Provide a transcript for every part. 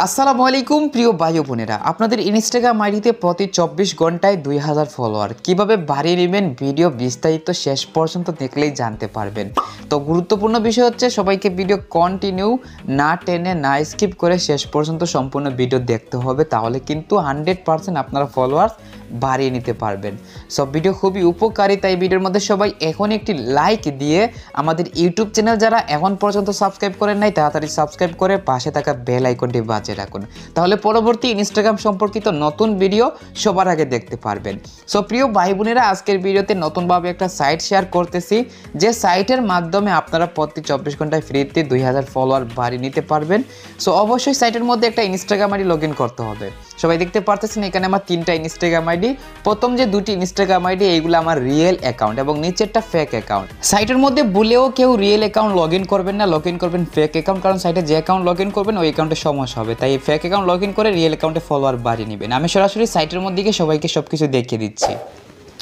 আসসালামু আলাইকুম প্রিয় ভাই বোনেরা, আপনাদের ইনস্টাগ্রাম আইডিতে প্রতি 24 ঘন্টায় 2000 ফলোয়ার কিভাবে বাড়িয়ে নেবেন ভিডিও বিস্তারিত শেষ পর্যন্ত দেখলেই জানতে পারবেন। তো গুরুত্বপূর্ণ বিষয় হচ্ছে সবাইকে ভিডিও কন্টিনিউ না টেনে না স্কিপ করে শেষ পর্যন্ত সম্পূর্ণ ভিডিও দেখতে হবে, তাহলে কিন্তু 100% আপনারা ফলোয়ার বাড়িয়ে নিতে পারবেন। সব ভিডিও খুবই উপকারী, তাই ভিডিওর মধ্যে সবাই এখন একটি লাইক দিয়ে আমাদের ইউটিউব চ্যানেল যারা এখন পর্যন্ত সাবস্ক্রাইব করেন নাই তাড়াতাড়ি সাবস্ক্রাইব করে পাশে থাকা বেল আইকনটি বাজিয়ে রাখুন, তাহলে পরবর্তী ইনস্টাগ্রাম সম্পর্কিত নতুন ভিডিও সবার আগে দেখতে পারবেন। সো প্রিয় ভাই বোনেরা, আজকের ভিডিওতে নতুনভাবে একটা সাইট শেয়ার করতেছি, যে সাইটের মাধ্যমে আপনারা প্রতি 24 ঘন্টায় ফ্রিতে 2000 ফলোয়ার বাড়িয়ে নিতে পারবেন। সো অবশ্যই সাইটের মধ্যে একটা ইনস্টাগ্রাম আইডি লগ ইন করতে হবে। সবাই দেখতে পারতেছেন এখানে আমার 3টা ইনস্টাগ্রাম আইডি। প্রথম যে 2টি ইনস্টাগ্রাম আইডি এইগুলো আমার রিয়েল অ্যাকাউন্ট এবং নিচেরটা ফেক অ্যাকাউন্ট। সাইটের মধ্যে বলেও কেউ রিয়েল অ্যাকাউন্ট লগ ইন করবেন না, লগ ইন করবেন ফেক অ্যাকাউন্ট, কারণ সাইটে যে অ্যাকাউন্ট লগ ইন করবেন ওই অ্যাকাউন্টে সমস্যা হবে। তাই ফেক অ্যাকাউন্ট লগ ইন করে রিয়েল অ্যাকাউন্টে ফলোয়ার বাড়িয়ে নেবেন। আমি সরাসরি সাইটের মধ্যে গিয়ে সবাইকে সবকিছু দেখিয়ে দিচ্ছি।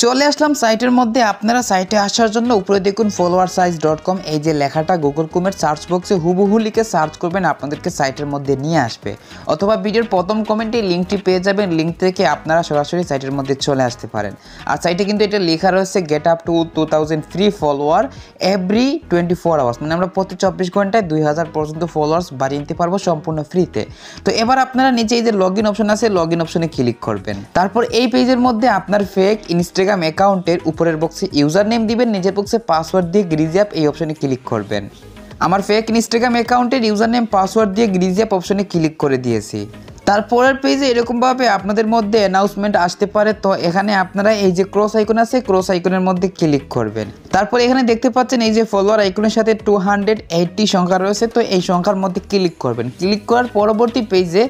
চলে আসলাম সাইটের মধ্যে। আপনারা সাইটে আসার জন্য উপরে দেখুন followersize.com, এই যে লেখাটা গুগল ক্রোমের সার্চ বক্সে হুবহু লিখে সার্চ করবেন, আপনাদেরকে সাইটের মধ্যে নিয়ে আসবে। অথবা ভিডিওর প্রথম কমেন্টে লিঙ্কটি পেয়ে যাবেন, লিঙ্ক থেকে আপনারা সরাসরি সাইটের মধ্যে চলে আসতে পারেন। আর সাইটে কিন্তু এটা লেখা রয়েছে get up to 2000 free follower every 24 hours, মানে আমরা প্রতি 24 ঘন্টায় 2000 পর্যন্ত ফলোয়ার্স বাড়িয়ে নিতে পারবো সম্পূর্ণ ফ্রিতে। তো এবার আপনারা নিচে এই যে লগ ইন অপশন আছে, লগ ইন অপশনে ক্লিক করবেন। তারপর এই পেজের মধ্যে আপনার ফেক ইনস্টাগ্রাম অ্যাকাউন্টের উপরের বক্সে ইউজার নেম দিবেন, নিচের বক্সে পাসওয়ার্ড দিয়ে গ্রিজঅ্যাপ এই অপশনে ক্লিক করবেন। আমার ফেক ইনস্টাগ্রাম অ্যাকাউন্টের ইউজার নেম পাসওয়ার্ড দিয়ে গ্রিজঅ্যাপ অপশনে ক্লিক করে দিয়েছি। তারপরের পেজে এরকমভাবে আপনাদের মধ্যে অ্যানাউন্সমেন্ট আসতে পারে। তো এখানে আপনারা এই যে ক্রস আইকন আছে, ক্রস আইকনের মধ্যে ক্লিক করবেন। তারপর এখানে দেখতে পাচ্ছেন এই যে ফলোয়ার আইকনের সাথে 280 সংখ্যা রয়েছে, তো এই সংখ্যার মধ্যে ক্লিক করবেন। ক্লিক করার পরবর্তী পেজে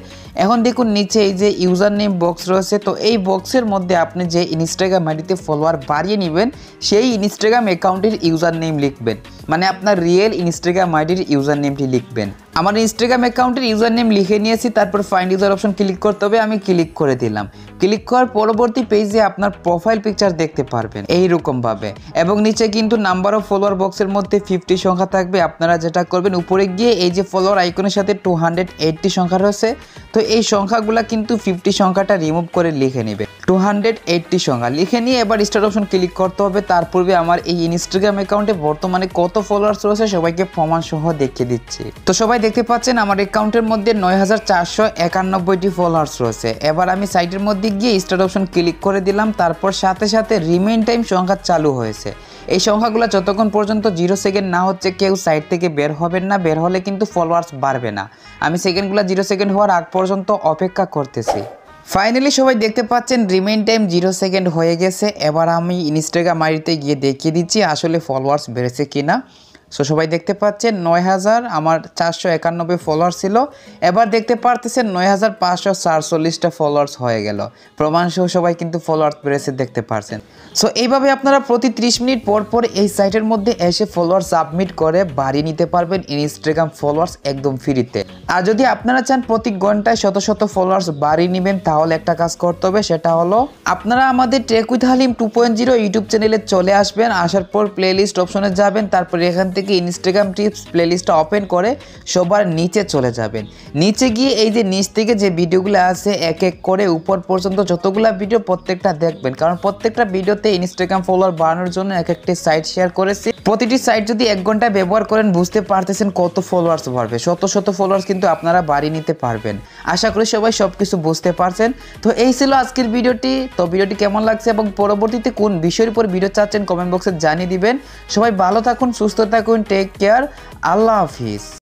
এখন দেখুন নিচে এই যে ইউজার নেম বক্স রয়েছে, তো এই বক্সের মধ্যে আপনি যে ইনস্টাগ্রাম আইডিতে ফলোয়ার বাড়িয়ে নেবেন সেই ইনস্টাগ্রাম অ্যাকাউন্টের ইউজার নেম লিখবেন, মানে আপনার রিয়েল ইনস্টাগ্রাম আইডির ইউজার নেমটি লিখবেন। আমার ইনস্টাগ্রাম অ্যাকাউন্টের ইউজার নেম লিখে নিয়েছি, তারপর ফাইন্ড ইউজার অপশন ক্লিক করতে হবে, আমি ক্লিক করে দিলাম। ক্লিক করার পরবর্তী পেজে আপনার প্রোফাইল পিকচার দেখতে পারবেন এইরকমভাবে, এবং নিচে কিন্তু নাম্বার অফ ফলোয়ার বক্সের মধ্যে 50 সংখ্যা থাকবে। আপনারা যেটা করবেন উপরে গিয়ে এই যে ফলোয়ার আইকনের সাথে 280 সংখ্যা রয়েছে, তো এই সংখ্যাগুলো কিন্তু 50 সংখ্যাটা রিমুভ করে লিখে নেবে। 280 সংখ্যা লিখে নিয়ে এবার স্টার্ট অপশন ক্লিক করতে হবে। তার পূর্বে আমার এই ইনস্টাগ্রাম অ্যাকাউন্টে বর্তমানে কত ফলোয়ার্স রয়েছে সবাইকে প্রমাণ সহ দেখিয়ে দিচ্ছি। তো সবাই দেখতে পাচ্ছেন আমার অ্যাকাউন্টের মধ্যে 9491টি ফলোয়ার্স রয়েছে। এবার আমি সাইটের মধ্যে গিয়ে স্টার্ট অপশন ক্লিক করে দিলাম, তারপর সাথে সাথে রিমেইন টাইম সংখ্যা চালু হয়েছে। এই সংখ্যাগুলো যতক্ষণ পর্যন্ত 0 সেকেন্ড না হচ্ছে কেউ সাইট থেকে বের হবেন না, বের হলে কিন্তু ফলোয়ার্স বাড়বে না। আমি সেকেন্ডগুলো 0 সেকেন্ড হওয়ার আগ পর্যন্ত অপেক্ষা করতেছি। ফাইনালি সবাই দেখতে পাচ্ছেন রিমেইন টাইম 0 সেকেন্ড হয়ে গেছে। এবার আমি ইনস্টাগ্রাম আইডিতে গিয়ে দেখিয়ে দিচ্ছি আসলে ফলোয়ার্স বেড়েছে কিনা। সো সবাই দেখতে পাচ্ছেন 9000 আমার 491 ফলোয়ার ছিল, এবার দেখতে পারতেছেন 9547টা ফলোয়ার্স হয়ে গেল। প্রমাণ সহ সবাই কিন্তু ফলোয়ার্স বেড়েছে দেখতে পারছেন। সো এইভাবে আপনারা প্রতি 30 মিনিট পর পর এই সাইটের মধ্যে এসে ফলোয়ার সাবমিট করে বাড়িয়ে নিতে পারবেন ইনস্টাগ্রাম ফলোয়ার্স একদম ফ্রিতে। আর যদি আপনারা চান প্রতি ঘন্টায় শত শত ফলোয়ার্স বাড়িয়ে নেবেন, তাহলে একটা কাজ করতে হবে, সেটা হলো আপনারা আমাদের টেক উইথ হালিম 2.0 ইউটিউব চ্যানেলে চলে আসবেন। আসার পর প্লেলিস্ট অপশনে যাবেন, তারপর এখান থেকে ইনস্টাগ্রাম টিপস প্লেলিস্টটা ওপেন করে সবার নিচে চলে যাবেন। নিচে গিয়ে এই যে নিচ থেকে যে ভিডিওগুলো আছে এক এক করে উপর পর্যন্ত যতগুলো ভিডিও প্রত্যেকটা দেখবেন, কারণ প্রত্যেকটা ভিডিওতে ইনস্টাগ্রাম ফলোয়ার বাড়ানোর জন্য এক একটি সাইট শেয়ার করেছি। প্রতিটি সাইট যদি 1 ঘন্টা ব্যবহার করেন বুঝতে পারতেছেন কত ফলোয়ার্স বাড়বে। শত শত ফলোয়ার্স কিন্তু আপনারা বাড়িয়ে নিতে পারবেন। আশা করি সবাই সবকিছু বুঝতে পারছেন। তো এই ছিল আজকের ভিডিওটি। তো ভিডিওটি কেমন লাগছে এবং পরবর্তীতে কোন বিষয়ের উপর ভিডিও চাচ্ছেন কমেন্ট বক্সে জানিয়ে দিবেন। সবাই ভালো থাকুন, সুস্থ থাকুন, টেক কেয়ার, আল্লাহ হাফিজ।